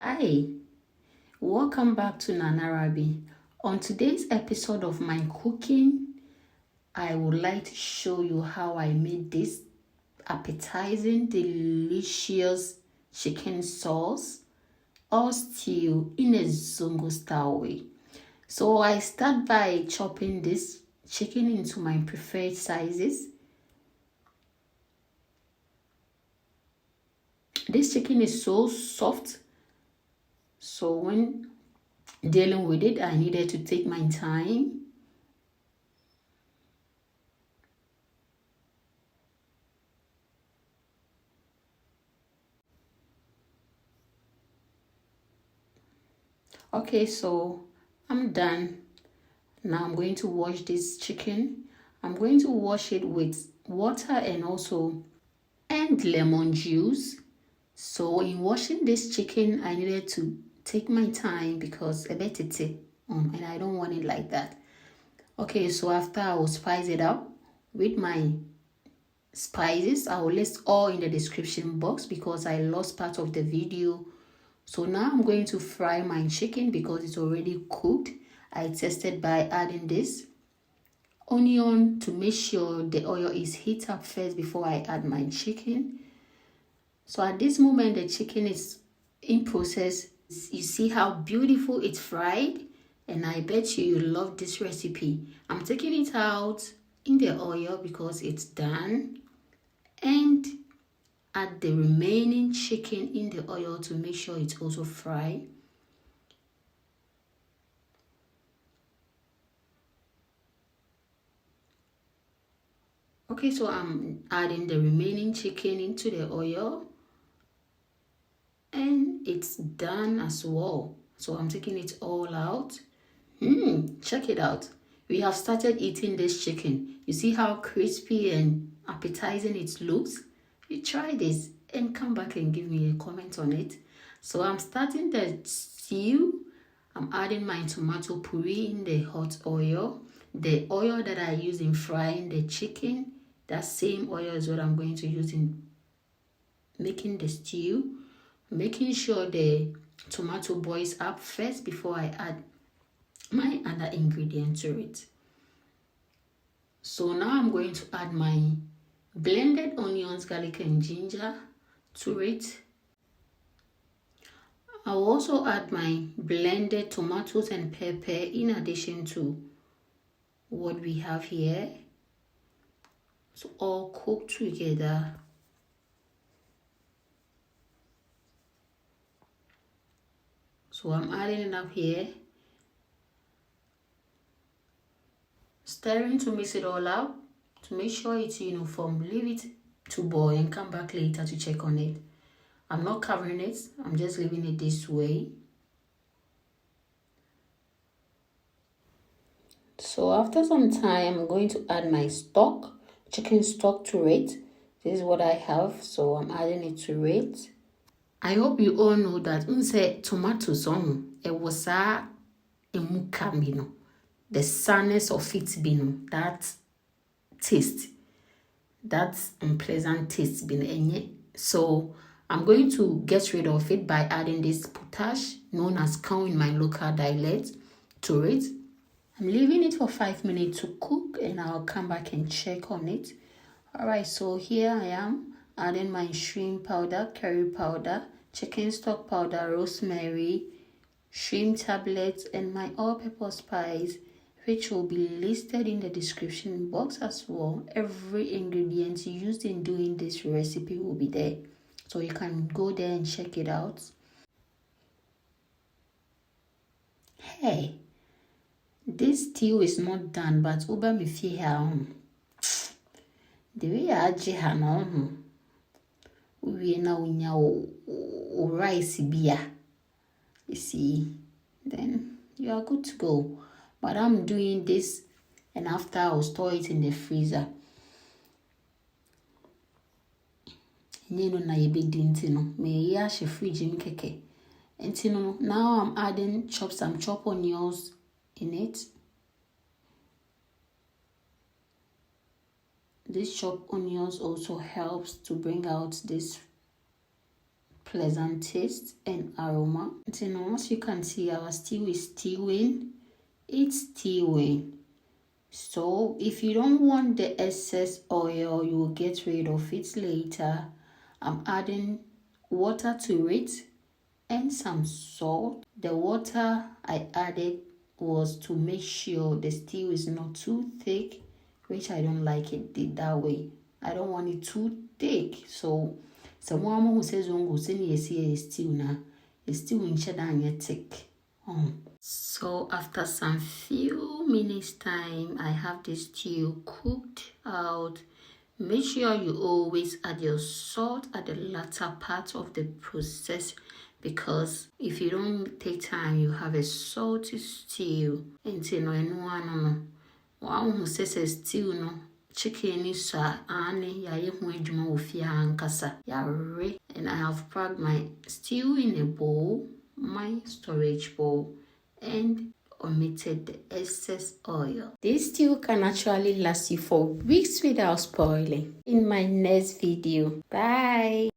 Hi, welcome back to Nanarabi. On today's episode of my cooking, I would like to show you how I made this appetizing, delicious chicken sauce or stew in a zongo style way. So I start by chopping this chicken into my preferred sizes. This chicken is so soft, so when dealing with it, I needed to take my time. Okay, so I'm done. Now I'm going to wash this chicken. I'm going to wash it with water and lemon juice. So in washing this chicken, I needed to take my time because a bit and I don't want it like that. Okay, so after I will spice it up with my spices. I will list all in the description box because I lost part of the video. So now I'm going to fry my chicken because it's already cooked. I tested by adding this onion to make sure the oil is heat up first before I add my chicken. So at this moment the chicken is in process. You see how beautiful it's fried, and I bet you love this recipe. I'm taking it out in the oil because it's done, and add the remaining chicken in the oil to make sure it's also fried. Okay, so I'm adding the remaining chicken into the oil, and it's done as well. So I'm taking it all out. Check it out. We have started eating this chicken. You see how crispy and appetizing it looks? You try this and come back and give me a comment on it. So I'm starting the stew. I'm adding my tomato puree in the hot oil. The oil that I use in frying the chicken, that same oil is what I'm going to use in making the stew. Making sure the tomato boils up first before I add my other ingredient to it. So now I'm going to add my blended onions, garlic and ginger to it. I'll also add my blended tomatoes and pepper in addition to what we have here. So all cooked together. So I'm adding it up here. Stirring to mix it all out to make sure it's uniform. Leave it to boil and come back later to check on it. I'm not covering it, I'm just leaving it this way. So after some time, I'm going to add my stock, chicken stock to it. This is what I have, so I'm adding it to it. I hope you all know that unse tomatoes on it was a mukambino. The sourness of it bino, that taste, that unpleasant taste bino. So I'm going to get rid of it by adding this potash, known as cow in my local dialect, to it. I'm leaving it for 5 minutes to cook and I'll come back and check on it. Alright, so here I am adding my shrimp powder, curry powder, chicken stock powder, rosemary, shrimp tablets, and my all-purpose spice, which will be listed in the description box as well. Every ingredient used in doing this recipe will be there, so you can go there and check it out. Hey, this stew is not done, but uba me fie the way I no we na unya o rice bia. You see, then you are good to go. But I'm doing this, and after I'll store it in the freezer. Na ye big no me ya she fridge mi keke. Now I'm adding some chopped onions in it. This chopped onions also helps to bring out this pleasant taste and aroma. And now, as you can see, our stew is stewing. It's stewing. So if you don't want the excess oil, you will get rid of it later. I'm adding water to it and some salt. The water I added was to make sure the stew is not too thick, which I don't like it that way. I don't want it too thick. So someone who says zongo say yes stew na the stew in cheddar thick. So after some few minutes time, I have this stew cooked out. Make sure you always add your salt at the latter part of the process, because if you don't take time, you have a salty stew. And who says a stew no chicken is ane ya ejuma ofia ankasa yare. And I have packed my stew in a bowl, my storage bowl, and omitted the excess oil. This stew can actually last you for weeks without spoiling. In my next video, bye.